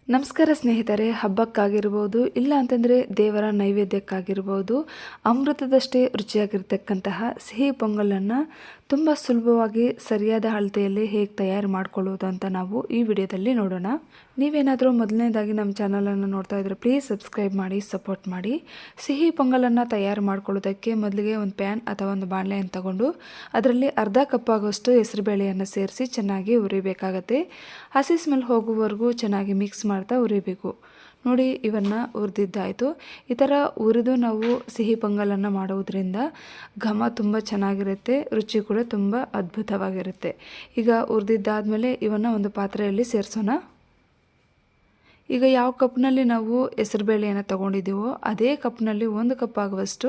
ನಮಸ್ಕಾರ ಸ್ನೇಹಿತರೆ, ಹಬ್ಬಕ್ಕಾಗಿರ್ಬೋದು ಇಲ್ಲ ಅಂತಂದರೆ ದೇವರ ನೈವೇದ್ಯಕ್ಕಾಗಿರ್ಬೋದು ಅಮೃತದಷ್ಟೇ ರುಚಿಯಾಗಿರ್ತಕ್ಕಂತಹ ಸಿಹಿ ಪೊಂಗಲನ್ನು ತುಂಬ ಸುಲಭವಾಗಿ ಸರಿಯಾದ ಅಳತೆಯಲ್ಲಿ ಹೇಗೆ ತಯಾರು ಮಾಡ್ಕೊಳ್ಳೋದು ಅಂತ ನಾವು ಈ ವಿಡಿಯೋದಲ್ಲಿ ನೋಡೋಣ. ನೀವೇನಾದರೂ ಮೊದಲನೇದಾಗಿ ನಮ್ಮ ಚಾನಲನ್ನು ನೋಡ್ತಾ ಇದ್ದರೆ ಪ್ಲೀಸ್ ಸಬ್ಸ್ಕ್ರೈಬ್ ಮಾಡಿ, ಸಪೋರ್ಟ್ ಮಾಡಿ. ಸಿಹಿ ಪೊಂಗಲನ್ನು ತಯಾರು ಮಾಡ್ಕೊಳ್ಳೋದಕ್ಕೆ ಮೊದಲಿಗೆ ಒಂದು ಪ್ಯಾನ್ ಅಥವಾ ಒಂದು ಬಾಣಲೆಯನ್ನು ತಗೊಂಡು ಅದರಲ್ಲಿ ಅರ್ಧ ಕಪ್ ಆಗುವಷ್ಟು ಹೆಸರುಬೇಳೆಯನ್ನು ಸೇರಿಸಿ ಚೆನ್ನಾಗಿ ಹುರಿಬೇಕಾಗತ್ತೆ. ಹಸಿ ಸ್ಮೆಲ್ ಹೋಗುವವರೆಗೂ ಚೆನ್ನಾಗಿ ಮಿಕ್ಸ್ ಮಾಡ್ತಾ ಹುರಿಬೇಕು. ನೋಡಿ, ಇವನ್ನು ಹುರಿದಿದ್ದಾಯಿತು. ಈ ಥರ ಹುರಿದು ನಾವು ಸಿಹಿ ಪೊಂಗಲನ್ನು ಮಾಡುವುದರಿಂದ ಘಮ ತುಂಬ ಚೆನ್ನಾಗಿರುತ್ತೆ, ರುಚಿ ಕೂಡ ತುಂಬ ಅದ್ಭುತವಾಗಿರುತ್ತೆ. ಈಗ ಹುರಿದಿದ್ದಾದಮೇಲೆ ಇವನ್ನು ಒಂದು ಪಾತ್ರೆಯಲ್ಲಿ ಸೇರಿಸೋಣ. ಈಗ ಯಾವ ಕಪ್ನಲ್ಲಿ ನಾವು ಹೆಸರುಬೇಳೆಯನ್ನು ತೊಗೊಂಡಿದ್ದೀವೋ ಅದೇ ಕಪ್ನಲ್ಲಿ 1 ಕಪ್ ಆಗುವಷ್ಟು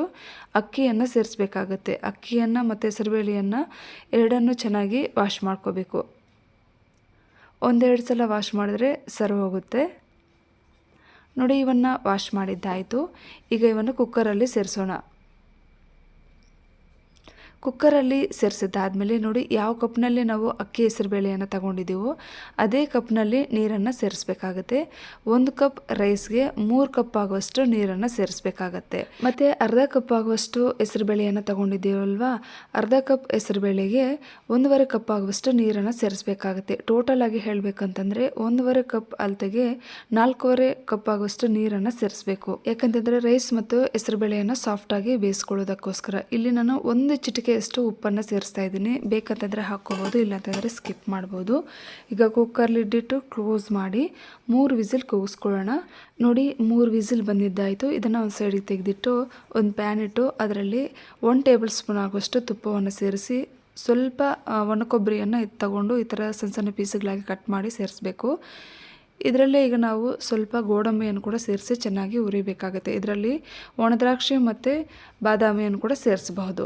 ಅಕ್ಕಿಯನ್ನು ಸೇರಿಸಬೇಕಾಗತ್ತೆ. ಅಕ್ಕಿಯನ್ನು ಮತ್ತು ಹೆಸರುಬೇಳೆಯನ್ನು ಎರಡನ್ನೂ ಚೆನ್ನಾಗಿ ವಾಶ್ ಮಾಡ್ಕೋಬೇಕು. ಒಂದೆರಡು ಸಲ ವಾಶ್ ಮಾಡಿದ್ರೆ ಸರಿ ಹೋಗುತ್ತೆ. ನೋಡಿ, ಇವನ್ನು ವಾಶ್ ಮಾಡಿದ್ದಾಯಿತು. ಈಗ ಇವನ್ನು ಕುಕ್ಕರಲ್ಲಿ ಸೇರಿಸೋಣ. ಕುಕ್ಕರಲ್ಲಿ ಸೇರಿಸಿದ್ದಾದಮೇಲೆ ನೋಡಿ, ಯಾವ ಕಪ್ನಲ್ಲಿ ನಾವು ಅಕ್ಕಿ ಹೆಸರುಬೇಳೆಯನ್ನು ತಗೊಂಡಿದ್ದೀವೋ ಅದೇ ಕಪ್ನಲ್ಲಿ ನೀರನ್ನು ಸೇರಿಸ್ಬೇಕಾಗತ್ತೆ. 1 ಕಪ್ ರೈಸ್ಗೆ 3 ಕಪ್ ಆಗುವಷ್ಟು ನೀರನ್ನು ಸೇರಿಸ್ಬೇಕಾಗತ್ತೆ. ಮತ್ತು ಅರ್ಧ ಕಪ್ ಆಗುವಷ್ಟು ಹೆಸರುಬೇಳೆಯನ್ನು ತಗೊಂಡಿದ್ದೀವಲ್ವಾ, ಅರ್ಧ ಕಪ್ ಹೆಸರುಬೇಳೆಗೆ 1.5 ಕಪ್ ಆಗುವಷ್ಟು ನೀರನ್ನು ಸೇರಿಸ್ಬೇಕಾಗತ್ತೆ. ಟೋಟಲ್ ಆಗಿ ಹೇಳಬೇಕಂತಂದರೆ 1.5 ಕಪ್ ಅಳತೆಗೆ 4.5 ಕಪ್ ಆಗುವಷ್ಟು ನೀರನ್ನು ಸೇರಿಸಬೇಕು. ಯಾಕಂತಂದರೆ ರೈಸ್ ಮತ್ತು ಹೆಸರುಬೇಳೆಯನ್ನು ಸಾಫ್ಟಾಗಿ ಬೇಯಿಸ್ಕೊಳ್ಳೋದಕ್ಕೋಸ್ಕರ ಇಲ್ಲಿ ನಾನು 1 ಚಿಟಿಕೆ ಅಷ್ಟು ಉಪ್ಪನ್ನು ಸೇರಿಸ್ತಾ ಇದ್ದೀನಿ. ಬೇಕಂತಂದರೆ ಹಾಕ್ಕೋಬೋದು, ಇಲ್ಲಾಂತಂದರೆ ಸ್ಕಿಪ್ ಮಾಡ್ಬೋದು. ಈಗ ಕುಕ್ಕರ್ ಲಿಡ್ ಇಟ್ಟು ಕ್ಲೋಸ್ ಮಾಡಿ 3 ವಿಸಿಲ್ ಕೂಗಿಸ್ಕೊಳ್ಳೋಣ. ನೋಡಿ, 3 ವಿಸಿಲ್ ಬಂದಿದ್ದಾಯಿತು. ಇದನ್ನು ಒಂದು ಸೈಡಿಗೆ ತೆಗೆದಿಟ್ಟು ಒಂದು ಪ್ಯಾನ್ ಇಟ್ಟು ಅದರಲ್ಲಿ 1 ಟೇಬಲ್ ಸ್ಪೂನ್ ಆಗುವಷ್ಟು ತುಪ್ಪವನ್ನು ಸೇರಿಸಿ ಸ್ವಲ್ಪ ಒಣ ಕೊಬ್ಬರಿಯನ್ನು ತಗೊಂಡು ಈ ಥರ ಸಣ್ಣ ಸಣ್ಣ ಪೀಸ್ಗಳಾಗಿ ಕಟ್ ಮಾಡಿ ಸೇರಿಸ್ಬೇಕು. ಇದರಲ್ಲೇ ಈಗ ನಾವು ಸ್ವಲ್ಪ ಗೋಡಂಬಿಯನ್ನು ಕೂಡ ಸೇರಿಸಿ ಚೆನ್ನಾಗಿ ಹುರಿಬೇಕಾಗುತ್ತೆ. ಇದರಲ್ಲಿ ಒಣದ್ರಾಕ್ಷಿ ಮತ್ತು ಬಾದಾಮಿಯನ್ನು ಕೂಡ ಸೇರಿಸಬಹುದು.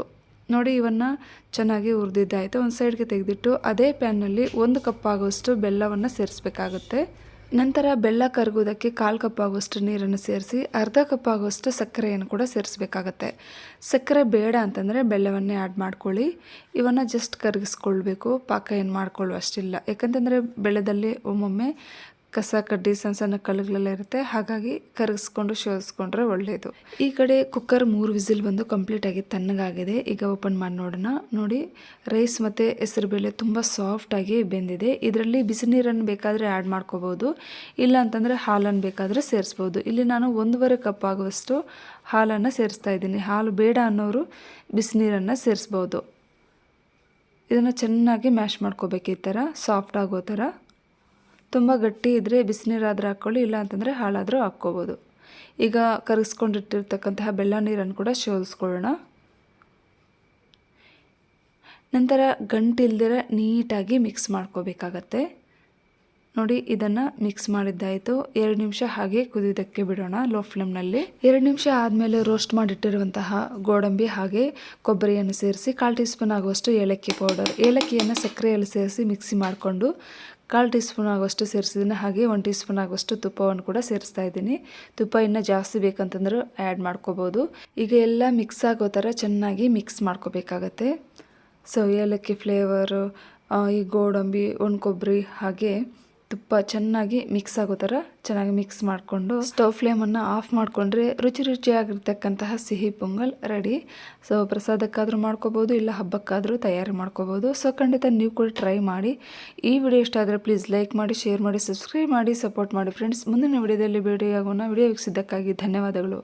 ನೋಡಿ, ಇವನ್ನು ಚೆನ್ನಾಗಿ ಹುರಿದಿದ್ದಾಯಿತು. ಒಂದು ಸೈಡ್ಗೆ ತೆಗೆದಿಟ್ಟು ಅದೇ ಪ್ಯಾನ್ನಲ್ಲಿ 1 ಕಪ್ ಆಗುವಷ್ಟು ಬೆಲ್ಲವನ್ನು ಸೇರಿಸಬೇಕಾಗುತ್ತೆ. ನಂತರ ಬೆಲ್ಲ ಕರಗೋದಕ್ಕೆ 1/4 ಕಪ್ ಆಗುವಷ್ಟು ನೀರನ್ನು ಸೇರಿಸಿ ಅರ್ಧ ಕಪ್ ಆಗುವಷ್ಟು ಸಕ್ಕರೆಯನ್ನು ಕೂಡ ಸೇರಿಸಬೇಕಾಗತ್ತೆ. ಸಕ್ಕರೆ ಬೇಡ ಅಂತಂದರೆ ಬೆಲ್ಲವನ್ನೇ ಆ್ಯಡ್ ಮಾಡ್ಕೊಳ್ಳಿ. ಇವನ್ನು ಜಸ್ಟ್ ಕರಗಿಸ್ಕೊಳ್ಬೇಕು, ಪಾಕ ಏನು ಮಾಡ್ಕೊಳ್ಳುವಷ್ಟಿಲ್ಲ. ಯಾಕಂತಂದರೆ ಬೆಲ್ಲದಲ್ಲಿ ಒಮ್ಮೊಮ್ಮೆ ಕಸ ಕಡ್ಡಿ ಸಣ್ಣ ಸಣ್ಣ ಕಲ್ಲುಗಳೆಲ್ಲ ಇರುತ್ತೆ, ಹಾಗಾಗಿ ಕರಗಿಸ್ಕೊಂಡು ಶೋಧಿಸ್ಕೊಂಡ್ರೆ ಒಳ್ಳೆಯದು. ಈ ಕಡೆ ಕುಕ್ಕರ್ 3 ವಿಸಿಲ್ ಬಂದು ಕಂಪ್ಲೀಟಾಗಿ ತಣ್ಣಗಾಗಿದೆ. ಈಗ ಓಪನ್ ಮಾಡಿ ನೋಡೋಣ. ನೋಡಿ, ರೈಸ್ ಮತ್ತು ಹೆಸರುಬೇಳೆ ತುಂಬ ಸಾಫ್ಟಾಗಿ ಬೆಂದಿದೆ. ಇದರಲ್ಲಿ ಬಿಸಿ ನೀರನ್ನು ಬೇಕಾದರೆ ಆ್ಯಡ್ ಮಾಡ್ಕೋಬೋದು, ಇಲ್ಲ ಅಂತಂದರೆ ಹಾಲನ್ನು ಬೇಕಾದರೆ ಸೇರಿಸ್ಬೋದು. ಇಲ್ಲಿ ನಾನು 1.5 ಕಪ್ ಆಗುವಷ್ಟು ಹಾಲನ್ನು ಸೇರಿಸ್ತಾ ಇದ್ದೀನಿ. ಹಾಲು ಬೇಡ ಅನ್ನೋರು ಬಿಸಿ ನೀರನ್ನು ಸೇರಿಸ್ಬೋದು. ಇದನ್ನು ಚೆನ್ನಾಗಿ ಮ್ಯಾಶ್ ಮಾಡ್ಕೋಬೇಕು, ಈ ಥರ ಸಾಫ್ಟ್ ಆಗೋ ಥರ. ತುಂಬ ಗಟ್ಟಿ ಇದ್ದರೆ ಬಿಸಿನೀರಾದರೂ ಹಾಕ್ಕೊಳ್ಳಿ, ಇಲ್ಲ ಅಂತಂದರೆ ಹಾಲಾದರೂ ಹಾಕ್ಕೋಬೋದು. ಈಗ ಕರಗಿಸ್ಕೊಂಡಿಟ್ಟಿರ್ತಕ್ಕಂತಹ ಬೆಲ್ಲ ನೀರನ್ನು ಕೂಡ ಶೋಧಿಸ್ಕೊಳ್ಳೋಣ. ನಂತರ ಗಂಟಿಲ್ದಿರ ನೀಟಾಗಿ ಮಿಕ್ಸ್ ಮಾಡ್ಕೋಬೇಕಾಗತ್ತೆ. ನೋಡಿ, ಇದನ್ನು ಮಿಕ್ಸ್ ಮಾಡಿದ್ದಾಯಿತು. 2 ನಿಮಿಷ ಹಾಗೆ ಕುದಿಯೋದಕ್ಕೆ ಬಿಡೋಣ ಲೋ ಫ್ಲೇಮ್ನಲ್ಲಿ. 2 ನಿಮಿಷ ಆದಮೇಲೆ ರೋಸ್ಟ್ ಮಾಡಿಟ್ಟಿರುವಂತಹ ಗೋಡಂಬಿ ಹಾಗೆ ಕೊಬ್ಬರಿಯನ್ನು ಸೇರಿಸಿ 1/4 ಟೀ ಸ್ಪೂನ್ ಆಗುವಷ್ಟು ಏಲಕ್ಕಿ ಪೌಡರ್, ಏಲಕ್ಕಿಯನ್ನು ಸಕ್ಕರೆಯಲ್ಲಿ ಸೇರಿಸಿ ಮಿಕ್ಸಿ ಮಾಡಿಕೊಂಡು 1/4 ಟೀ ಸ್ಪೂನ್ ಆಗುವಷ್ಟು ಸೇರಿಸಿದ್ದೀನಿ. ಹಾಗೆ 1 ಟೀ ಸ್ಪೂನ್ ಆಗುವಷ್ಟು ತುಪ್ಪವನ್ನು ಕೂಡ ಸೇರಿಸ್ತಾ ಇದ್ದೀನಿ. ತುಪ್ಪ ಇನ್ನೂ ಜಾಸ್ತಿ ಬೇಕಂತಂದ್ರೆ ಆ್ಯಡ್ ಮಾಡ್ಕೋಬೋದು. ಈಗ ಎಲ್ಲ ಮಿಕ್ಸ್ ಆಗೋ ಥರ ಚೆನ್ನಾಗಿ ಮಿಕ್ಸ್ ಮಾಡ್ಕೋಬೇಕಾಗತ್ತೆ. ಸೊ ಏಲಕ್ಕಿ ಫ್ಲೇವರು, ಈ ಗೋಡಂಬಿ, ಒಣ ಕೊಬ್ಬರಿ ಹಾಗೆ ತುಪ್ಪ ಚೆನ್ನಾಗಿ ಮಿಕ್ಸ್ ಆಗೋ ಥರ ಚೆನ್ನಾಗಿ ಮಿಕ್ಸ್ ಮಾಡಿಕೊಂಡು ಸ್ಟವ್ ಫ್ಲೇಮನ್ನು ಆಫ್ ಮಾಡಿಕೊಂಡ್ರೆ ರುಚಿಯಾಗಿರ್ತಕ್ಕಂತಹ ಸಿಹಿ ಪೊಂಗಲ್ ರೆಡಿ. ಸೊ ಪ್ರಸಾದಕ್ಕಾದರೂ ಮಾಡ್ಕೋಬೋದು, ಇಲ್ಲ ಹಬ್ಬಕ್ಕಾದರೂ ತಯಾರಿ ಮಾಡ್ಕೋಬೋದು. ಸೊ ಖಂಡಿತ ನೀವು ಕೂಡ ಟ್ರೈ ಮಾಡಿ. ಈ ವಿಡಿಯೋ ಇಷ್ಟ ಆದರೆ ಪ್ಲೀಸ್ ಲೈಕ್ ಮಾಡಿ, ಶೇರ್ ಮಾಡಿ, ಸಬ್ಸ್ಕ್ರೈಬ್ ಮಾಡಿ, ಸಪೋರ್ಟ್ ಮಾಡಿ ಫ್ರೆಂಡ್ಸ್. ಮುಂದಿನ ವಿಡಿಯೋದಲ್ಲಿ ಭೇಟಿಯಾಗೋಣ. ವಿಡಿಯೋ ವೀಕ್ಷಿಸಿದ್ದಕ್ಕಾಗಿ ಧನ್ಯವಾದಗಳು.